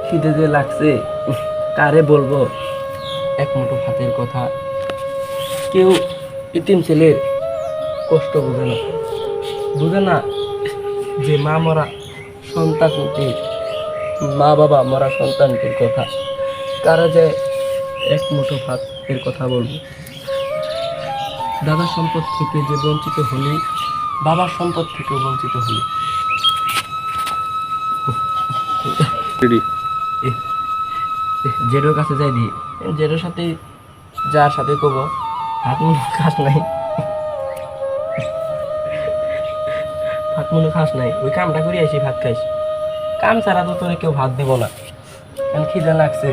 খিদে যে লাগছে, কারে বলবো এক মুঠো ভাতের কথা। কেউ ইতিম ছেলের কষ্ট বুঝে না যে মা মরা সন্তানকে, মা বাবা মরা সন্তানটির কথা। কারা যে এক মুঠো ভাতের কথা বলবো। দাদার সম্পদ থেকে যে বঞ্চিত হলি, বাবার সম্পদ থেকে বঞ্চিত হলি। জেরোর কাছে যাই দি, জেরোর সাথে যার সাথে কব ভাত মনে খাস নাই, ভাত মনে খাস নাই, ওই কামটা করে আসি ভাত খাইস। কাম ছাড়া তো তোরে কেউ ভাত দিব না, কারণ খিদে লাগছে।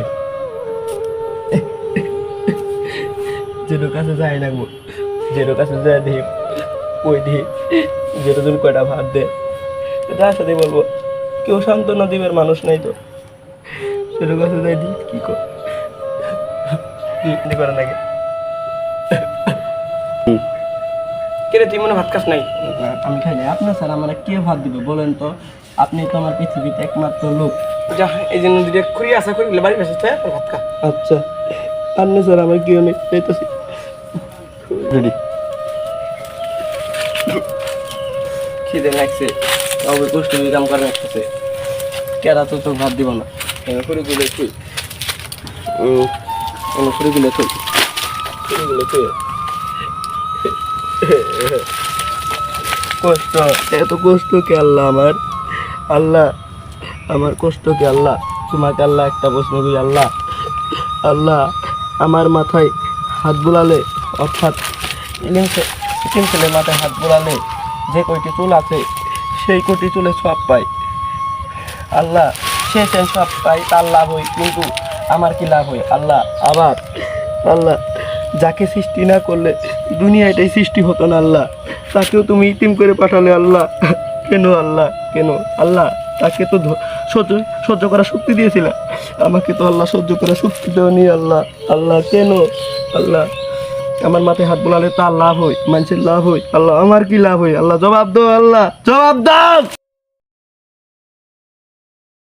জেরোর কাছে যাই না গো, জেরোর কাছে যাই দি, ওই দি জেরো জন কয়টা ভাত দে, যার সাথে বলবো কেউ সান্ত্বনা দিবের মানুষ নাই তো। জেরোর কাছে যাই দি কি করে নাকি কে রে, তুই মনে ভাত খাস নাই? আমি খাই নাই। আপনার স্যার আমার কে ভাত দিবে বলেন তো? আপনি তো আমার পৃথিবীতে একমাত্র লোক। যা এই জন্য দুটো খুঁড়ি আশা করি বাড়ি বসে ভাত খা। আচ্ছা আপনি স্যার আমার কেউ নেই, যাইতেছি। রেডি। খিদে লাগছে, তবে কষ্ট কাম করে রাখতেছে। কেরা তো তোর ভাত দিব না। খুঁড়িগুলো খুঁই, খুঁড়িগুলো খুঁই, খুঁড়িগুলো খুঁই। কষ্ট, এত কষ্ট কে আল্লাহ আমার? আল্লাহ আমার কষ্ট কে আল্লাহ? তোমাকে আল্লাহ একটা প্রশ্ন করি আল্লাহ, আল্লাহ আমার মাথায় হাত বুলালে, অর্থাৎ সিকিম ছেলের মাথায় হাত বুলালে যে কয়টি চুল আছে সেই কয়টি চুলে সব পাই আল্লাহ, সে সব পাই, তার লাভ হই, কিন্তু আমার কি লাভ হই আল্লাহ? আবার আল্লাহ যাকে সৃষ্টি না করলে দুনিয়া এটাই সৃষ্টি হতো না আল্লাহ, তাকেও তুমি ইতিম করে পাঠালে আল্লাহ। কেন আল্লাহ, কেন আল্লাহ? তাকে তো সহ্য করার শক্তি দিয়েছিল, আমাকে তো আল্লাহ সহ্য করার শক্তি দেওনি আল্লাহ। আল্লাহ কেন আল্লাহ? আমার মাথায় হাত বোলালে তার লাভ হয়, মানুষের লাভ হয়, আল্লাহ আমার কি লাভ হয়? আল্লাহ জবাব দাও, আল্লাহ জবাব দাও।